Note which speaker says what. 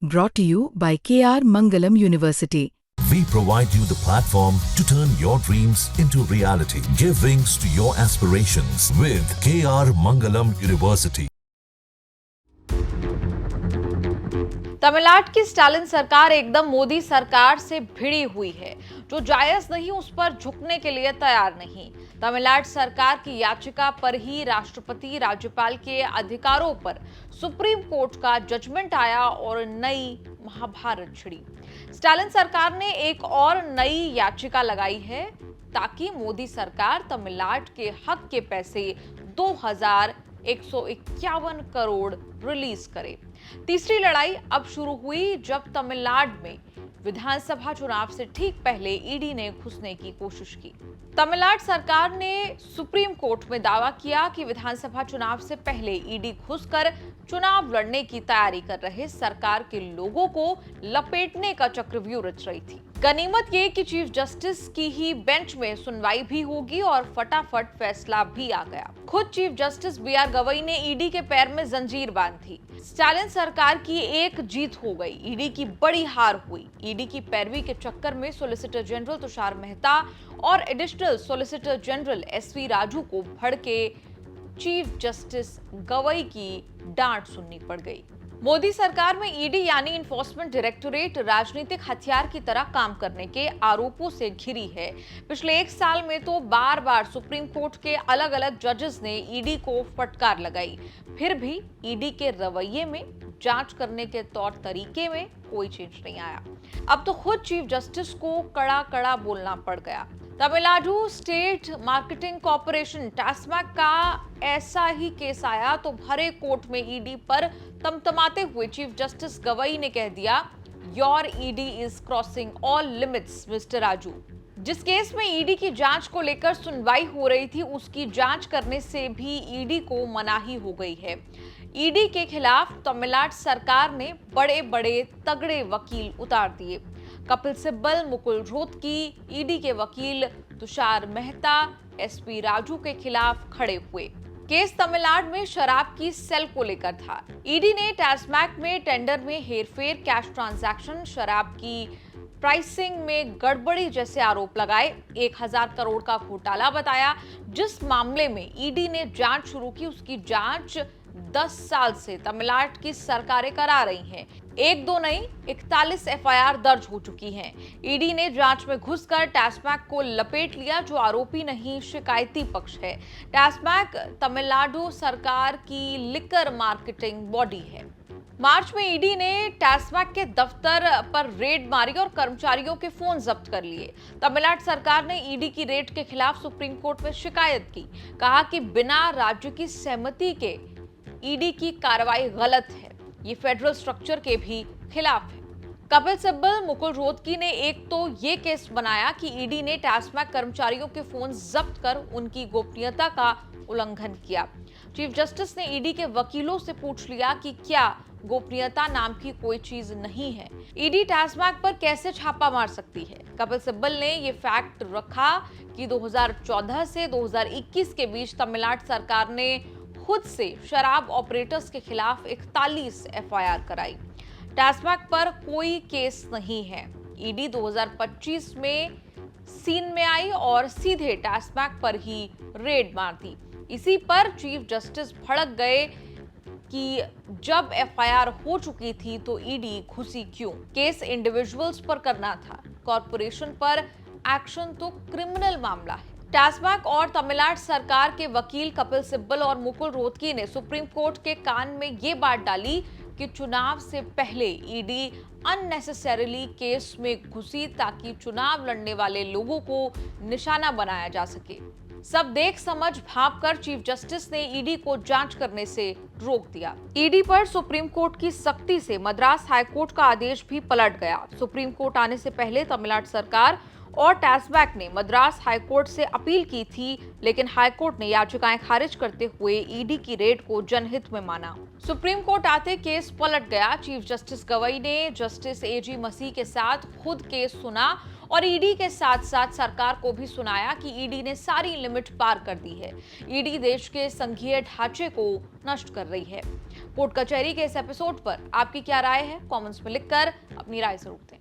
Speaker 1: Brought to you by KR Mangalam University.
Speaker 2: We provide you the platform to turn your dreams into reality. Give wings to your aspirations with KR Mangalam University.
Speaker 3: Tamil Nadu की Stalin सरकार एकदम मोदी सरकार से भिड़ी हुई है। जो जायज नहीं उस पर झुकने के लिए तैयार नहीं। तमिलनाडु सरकार की याचिका पर ही राष्ट्रपति राज्यपाल के अधिकारों पर सुप्रीम कोर्ट का जजमेंट आया और नई महाभारत छिड़ी। स्टालिन सरकार ने एक और नई याचिका लगाई है ताकि मोदी सरकार तमिलनाडु के हक के पैसे 2151 करोड़ रिलीज करे। तीसरी लड़ाई अब शुरू हुई जब तमिलनाडु में विधानसभा चुनाव से ठीक पहले ईडी ने घुसने की कोशिश की। तमिलनाडु सरकार ने सुप्रीम कोर्ट में दावा किया कि विधानसभा चुनाव से पहले ईडी घुसकर चुनाव लड़ने की तैयारी कर रहे सरकार के लोगों को लपेटने का चक्रव्यूह रच रही थी। गनीमत ये कि चीफ जस्टिस की ही बेंच में सुनवाई भी होगी और फटाफट फैसला भी आ गया। खुद चीफ जस्टिस BR गवई ने ईडी के पैर में जंजीर बांधी। स्टालिन सरकार की एक जीत हो गई, ईडी की बड़ी हार हुई। ईडी की पैरवी के चक्कर में सॉलिसिटर जनरल तुषार मेहता और additional solicitor general SV Raju को भड़के चीफ जस्टिस गवई की डांट सुननी पड़ गई। मोदी सरकार में ईडी यानी इन्फोर्समेंट डायरेक्टोरेट राजनीतिक हथियार की तरह काम करने के आरोपों से घिरी है। पिछले एक साल में तो बार बार सुप्रीम कोर्ट के अलग अलग जजेस ने ईडी को फटकार लगाई, फिर भी ईडी के रवैये में, जांच करने के तौर तरीके में कोई चेंज नहीं आया। अब तो खुद चीफ जस्टिस को कड़ा कड़ा बोलना पड़ गया। तमिलनाडु स्टेट मार्केटिंग कॉर्पोरेशन टास्माक का ऐसा ही केस आया तो भरे कोर्ट में ईडी पर तमतमाते हुए चीफ जस्टिस गवई ने कह दिया, your ED is crossing all limits mister Raju. जिस केस में ईडी की जांच को लेकर सुनवाई हो रही थी उसकी जांच करने से भी ईडी को मनाही हो गई है। ईडी के खिलाफ तमिलनाडु सरकार ने बड़े बड़े तगड़े वकील उतार दिए। कपिल सिब्बल, मुकुल रोहतगी, ईडी के वकील तुषार मेहता SP राजू के खिलाफ खड़े हुए। केस तमिलनाडु में शराब की सेल को लेकर था। ईडी ने टास्माक में टेंडर में हेरफेर, कैश ट्रांजैक्शन, शराब की प्राइसिंग में गड़बड़ी जैसे आरोप लगाए। 1000 करोड़ का घोटाला बताया। जिस मामले में ईडी ने जांच शुरू की उसकी जांच 10 साल से तमिलनाडु की सरकारें करा रही हैं। एक दो नहीं, 41 FIR दर्ज हो चुकी हैं। ईडी ने जांच में घुसकर टास्माक को लपेट लिया जो आरोपी नहीं शिकायती पक्ष है। टास्माक तमिलनाडु सरकार की लिकर मार्केटिंग बॉडी है। मार्च में ईडी ने टास्माक के दफ्तर पर रेड मारी और कर्मचारियों के फोन जब्त कर लिए। तमिलनाडु सरकार ने ईडी की रेड के खिलाफ सुप्रीम कोर्ट में शिकायत की, कहा कि बिना राज्य की सहमति के ईडी की कार्रवाई गलत है, ये फेडरल स्ट्रक्चर के भी खिलाफ है। कपिल सिब्बल, मुकुल रोहतगी ने एक तो ये केस बनाया कि ईडी ने टास्माक कर्मचारियों के फोन जब्त कर उनकी गोपनीयता का उल्लंघन किया। चीफ जस्टिस ने ईडी के वकीलों से पूछ लिया कि क्या गोपनीयता नाम की कोई चीज नहीं है, ईडी टास्माक पर कैसे छापा मार सकती है। कपिल सिब्बल ने ये फैक्ट रखा कि 2014 से 2021 के बीच तमिलनाडु सरकार ने खुद से शराब ऑपरेटर्स के खिलाफ 41 FIR कराई। टास्माक पर कोई केस नहीं है। ईडी 2025 में सीन में आई और सीधे टास्माक पर ही रेड मार दी। इसी पर चीफ जस्टिस भड़क गए कि जब FIR हो चुकी थी तो ईडी घुसी क्यों? केस इंडिविजुअल्स पर करना था, कॉर्पोरेशन पर एक्शन तो क्रिमिनल मामला है। टास्माक और तमिलनाडु सरकार के वकील कपिल सिब्बल और मुकुल रोहतगी ने सुप्रीम कोर्ट के कान में ये बात डाली कि चुनाव से पहले ईडी अननेसेसरीली केस में घुसी ताकि चुनाव लड़ने वाले लोगों को निशाना बनाया जा सके। सब देख समझ भांप कर चीफ जस्टिस ने ईडी को जांच करने से रोक दिया। ईडी पर सुप्रीम कोर्ट की सख्ती से मद्रास हाईकोर्ट का आदेश भी पलट गया। सुप्रीम कोर्ट आने से पहले तमिलनाडु सरकार और टास्माक ने मद्रास हाईकोर्ट से अपील की थी, लेकिन हाईकोर्ट ने याचिकाएं खारिज करते हुए ईडी की रेड को जनहित में माना। सुप्रीम कोर्ट आते केस पलट गया। चीफ जस्टिस गवई ने जस्टिस AG मसीह के साथ खुद केस सुना और ईडी के साथ साथ सरकार को भी सुनाया कि ईडी ने सारी लिमिट पार कर दी है। ईडी देश के संघीय ढांचे को नष्ट कर रही है। कोर्ट कचहरी के इस एपिसोड पर आपकी क्या राय है? कमेंट्स में लिखकर अपनी राय जरूर दें।